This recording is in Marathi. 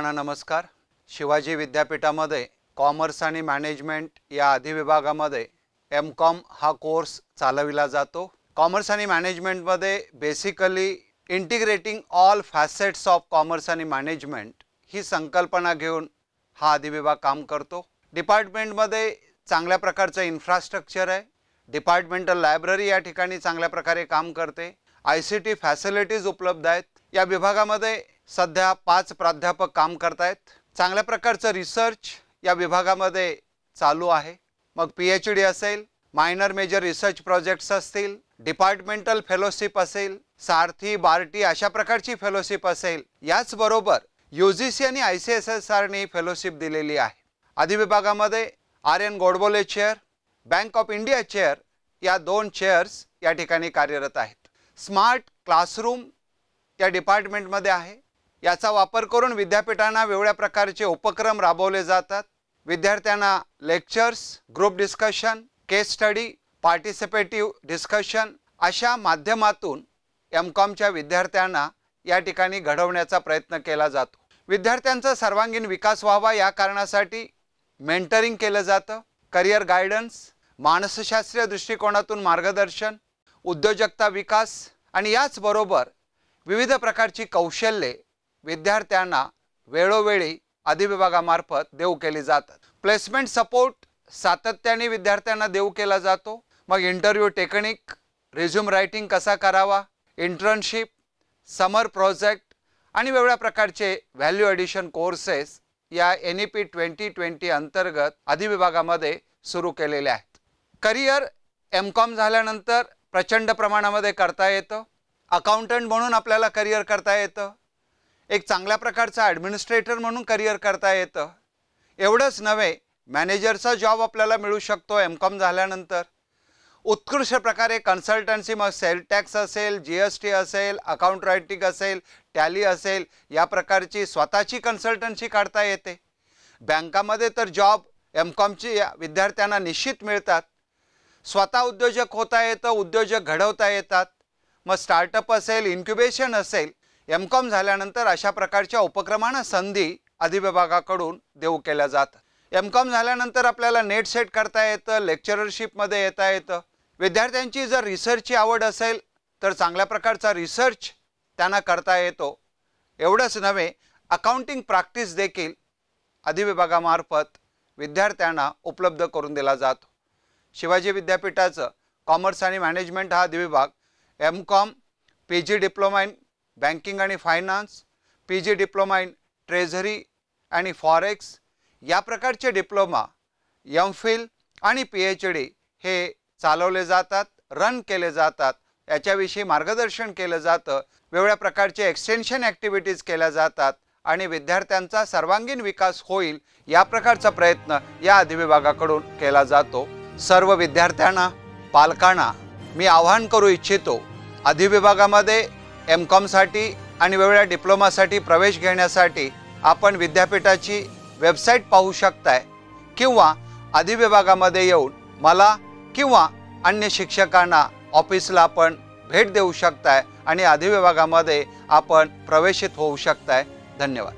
सर्वांना नमस्कार। शिवाजी विद्यापीठामध्ये कॉमर्स आणि मॅनेजमेंट या अधिविभागामध्ये एम.कॉम हा कोर्स चालविला जातो। कॉमर्स आणि मॅनेजमेंट मध्ये basically integrating all facets of commerce आणि मॅनेजमेंट ही संकल्पना घेऊन हा अधिविभाग काम करतो। डिपार्टमेंट मध्ये चांगल्या प्रकारचं इन्फ्रास्ट्रक्चर आहे। डिपार्टमेंटल लायब्ररी या ठिकाणी चांगल्या प्रकारे काम करते। ICT फॅसिलिटीज उपलब्ध आहेत। या विभागामध्ये सध्या 5 प्राध्यापक काम करतात। चांगल्या प्रकारचं रिसर्च या विभागामध्ये चालू आहे। मग PhD असेल, मायनर मेजर रिसर्च प्रोजेक्ट्स असतील, डिपार्टमेंटल फेलोशिप असेल, सारथी बार्टी अशा प्रकारची फेलोशिप असेल, याच बरोबर UGC आणि ICSSR ने फेलोशिप दिलेली आहे। अधिविभागामध्ये RN Godbole chair, bank of India chair या 2 चेअर्स या ठिकाणी कार्यरत आहेत। स्मार्ट क्लासरूम या डिपार्टमेंट मध्ये आहे। याचा वापर करून विद्यापीठांना वेगवेगळ्या प्रकारचे उपक्रम राबवले जातात। विद्यार्थ्यांना लेक्चर्स, ग्रुप डिस्कशन, केस स्टडी, पार्टिसिपेटिव्ह डिस्कशन अशा माध्यमातून एम.कॉमच्या विद्यार्थ्यांना या ठिकाणी घडवण्याचा प्रयत्न केला जातो। विद्यार्थ्यांचा सर्वांगीण विकास व्हावा या कारणासाठी मेंटरिंग केलं जातं। करियर गायडन्स, मानसशास्त्रीय दृष्टिकोनातून मार्गदर्शन, उद्योजकता विकास आणि याच बरोबर विविध प्रकारची कौशल्ये विद्यार्थ्यांना वेळोवेळी अधिविभागामार्फत देऊ केली जातात। प्लेसमेंट सपोर्ट सातत्याने विद्यार्थ्यांना देऊ केला जातो। मग इंटरव्ह्यू टेक्निक, रिझ्यूम रायटिंग कसा करावा, इंटर्नशिप, समर प्रोजेक्ट आणि वेगवेगळ्या प्रकारचे व्हॅल्यू एडिशन कोर्सेस या NEP 2020 अंतर्गत अधिविभागामध्ये सुरू केलेले आहेत। करियर M.Com झाल्यानंतर प्रचंड प्रमाणामध्ये करता येतं। अकाउंटंट म्हणून आपल्याला करियर करता येतं। एक चांगल्या प्रकारचा ॲडमिनिस्ट्रेटर म्हणून करियर करता येतं। एवढंच नव्हे, मॅनेजरचा जॉब आपल्याला मिळू शकतो M.Com झाल्यानंतर। उत्कृष्ट प्रकारे कन्सल्टन्सी, मग सेल टॅक्स असेल, GST असेल, अकाउंट रायटिंग असेल, टॅली असेल, या प्रकारची स्वतःची कन्सल्टन्सी काढता येते। बँकामध्ये तर जॉब M.Com विद्यार्थ्यांना निश्चित मिळतात। स्वतः उद्योजक होता येतं, उद्योजक घडवता येतात। मग स्टार्टअप असेल, इन्क्युबेशन असेल, M.Com झाल्यानंतर अशा प्रकारच्या उपक्रमांना संधी अधिविभागाकडून देऊ केल्या जातात। M.Com झाल्यानंतर आपल्याला नेट सेट करता येतं, लेक्चररशिपमध्ये येता येतं। विद्यार्थ्यांची जर रिसर्चची आवड असेल तर चांगल्या प्रकारचा रिसर्च त्यांना करता येतो। एवढंच नव्हे, अकाउंटिंग प्रॅक्टिस देखील अधिविभागामार्फत विद्यार्थ्यांना उपलब्ध करून दिला जातो। शिवाजी विद्यापीठाचं कॉमर्स आणि मॅनेजमेंट हा अधिविभाग M.Com, PG diploma in banking आणि finance, PG diploma in treasury आणि फॉरेक्स या प्रकारचे डिप्लोमा, M.Phil आणि PhD हे चालवले जातात, रन केले जातात। याच्याविषयी मार्गदर्शन केलं जातं। वेगवेगळ्या प्रकारचे एक्सटेन्शन ॲक्टिव्हिटीज केल्या जातात आणि विद्यार्थ्यांचा सर्वांगीण विकास होईल या प्रकारचा प्रयत्न या अधिविभागाकडून केला जातो। सर्व विद्यार्थ्यांना, पालकांना मी आवाहन करू इच्छितो, अधिविभागामध्ये M.Com साठी आणि वेगवेगळ्या डिप्लोमासाठी प्रवेश घेण्यासाठी आपण विद्यापीठाची वेबसाईट पाहू शकताय किंवा अधिविभागामध्ये येऊन मला किंवा अन्य शिक्षकांना ऑफिसला आपण भेट देऊ शकताय आणि अधिविभागामध्ये आपण प्रवेशित होऊ शकताय। धन्यवाद।